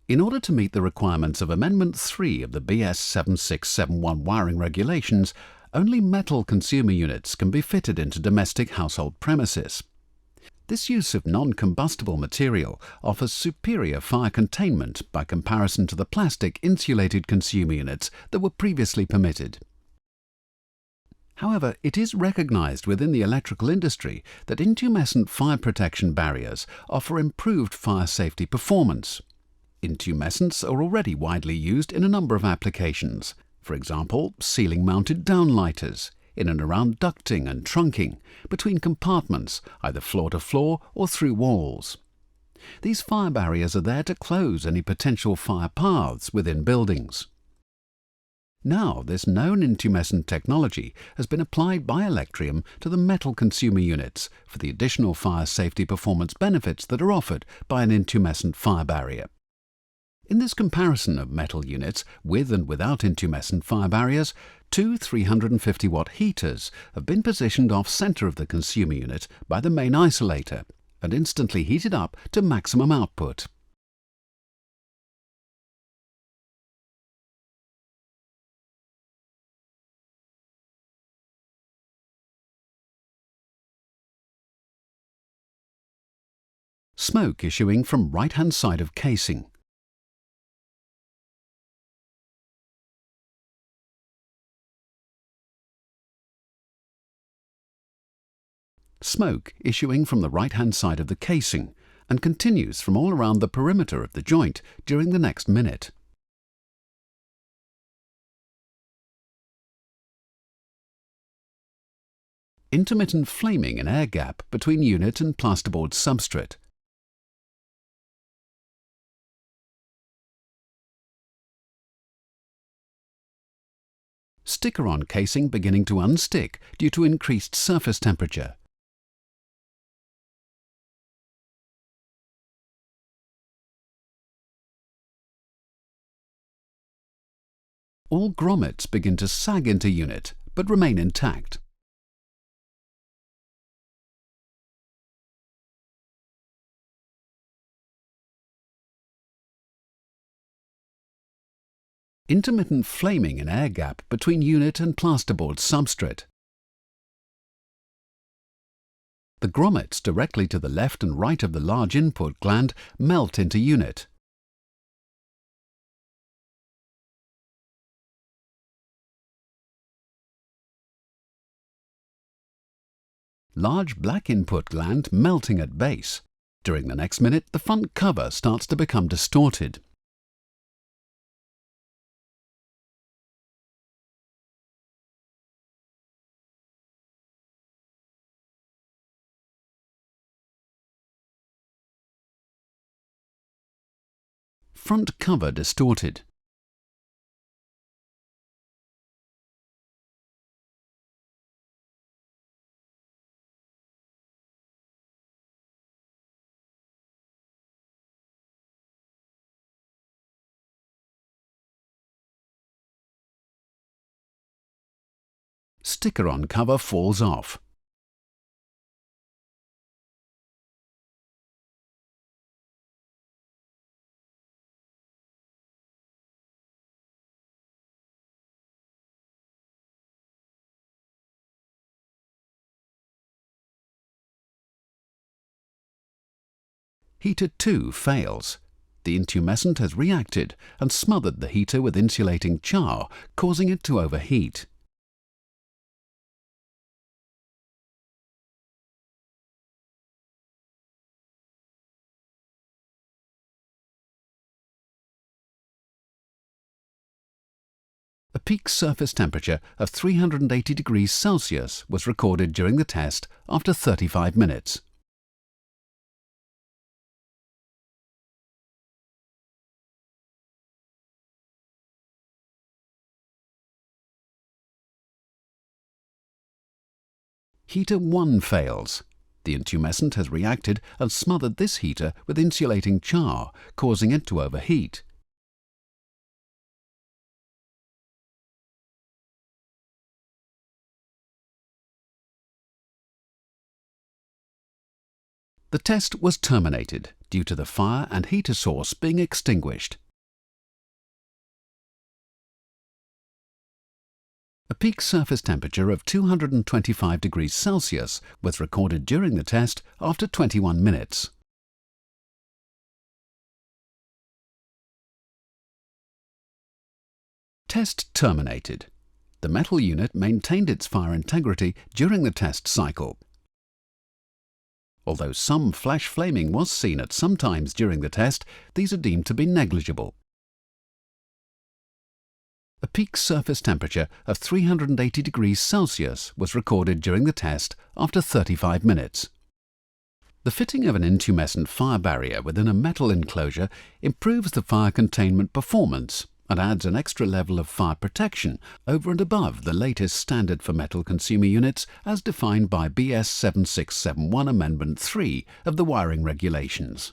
In order to meet the requirements of Amendment 3 of the BS 7671 wiring regulations, only metal consumer units can be fitted into domestic household premises. This use of non-combustible material offers superior fire containment by comparison to the plastic insulated consumer units that were previously permitted. However, it is recognized within the electrical industry that intumescent fire protection barriers offer improved fire safety performance. Intumescents are already widely used in a number of applications, for example, ceiling-mounted downlighters, in and around ducting and trunking, between compartments, either floor-to-floor or through walls. These fire barriers are there to close any potential fire paths within buildings. Now, this known intumescent technology has been applied by Electrium to the metal consumer units for the additional fire safety performance benefits that are offered by an intumescent fire barrier. In this comparison of metal units with and without intumescent fire barriers, two 350-watt heaters have been positioned off-center of the consumer unit by the main isolator and instantly heated up to maximum output. Smoke issuing from right-hand side of casing. Smoke issuing from the right-hand side of the casing and continues from all around the perimeter of the joint during the next minute. Intermittent flaming and air gap between unit and plasterboard substrate. Sticker-on casing beginning to unstick due to increased surface temperature. All grommets begin to sag into unit, but remain intact. Intermittent flaming and air gap between unit and plasterboard substrate. The grommets directly to the left and right of the large input gland melt into unit. Large black input gland melting at base. During the next minute, the front cover starts to become distorted. Front cover distorted. Sticker-on cover falls off. Heater 2 fails. The intumescent has reacted and smothered the heater with insulating char, causing it to overheat. A peak surface temperature of 380 degrees Celsius was recorded during the test after 35 minutes. Heater 1 fails. The intumescent has reacted and smothered this heater with insulating char, causing it to overheat. The test was terminated due to the fire and heater source being extinguished. A peak surface temperature of 225 degrees Celsius was recorded during the test after 21 minutes. Test terminated. The metal unit maintained its fire integrity during the test cycle. Although some flash flaming was seen at some times during the test, these are deemed to be negligible. A peak surface temperature of 380 degrees Celsius was recorded during the test after 35 minutes. The fitting of an intumescent fire barrier within a metal enclosure improves the fire containment performance and adds an extra level of fire protection over and above the latest standard for metal consumer units as defined by BS 7671 Amendment 3 of the wiring regulations.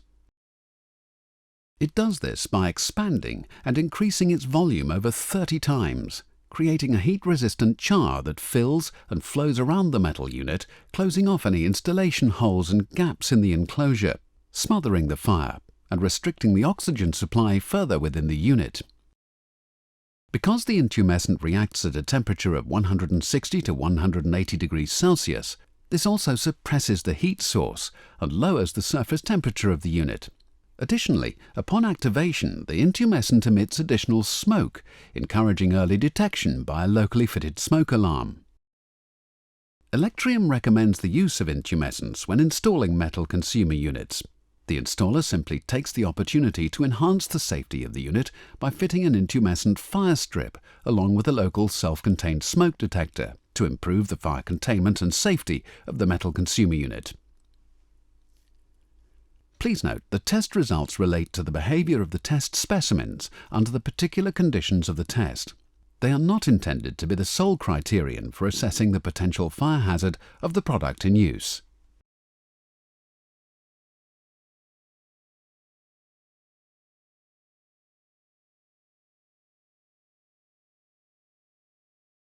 It does this by expanding and increasing its volume over 30 times, creating a heat-resistant char that fills and flows around the metal unit, closing off any installation holes and gaps in the enclosure, smothering the fire and restricting the oxygen supply further within the unit. Because the intumescent reacts at a temperature of 160 to 180 degrees Celsius, this also suppresses the heat source and lowers the surface temperature of the unit. Additionally, upon activation, the intumescent emits additional smoke, encouraging early detection by a locally fitted smoke alarm. Electrium recommends the use of intumescents when installing metal consumer units. The installer simply takes the opportunity to enhance the safety of the unit by fitting an intumescent fire strip along with a local self-contained smoke detector to improve the fire containment and safety of the metal consumer unit. Please note the test results relate to the behavior of the test specimens under the particular conditions of the test. They are not intended to be the sole criterion for assessing the potential fire hazard of the product in use.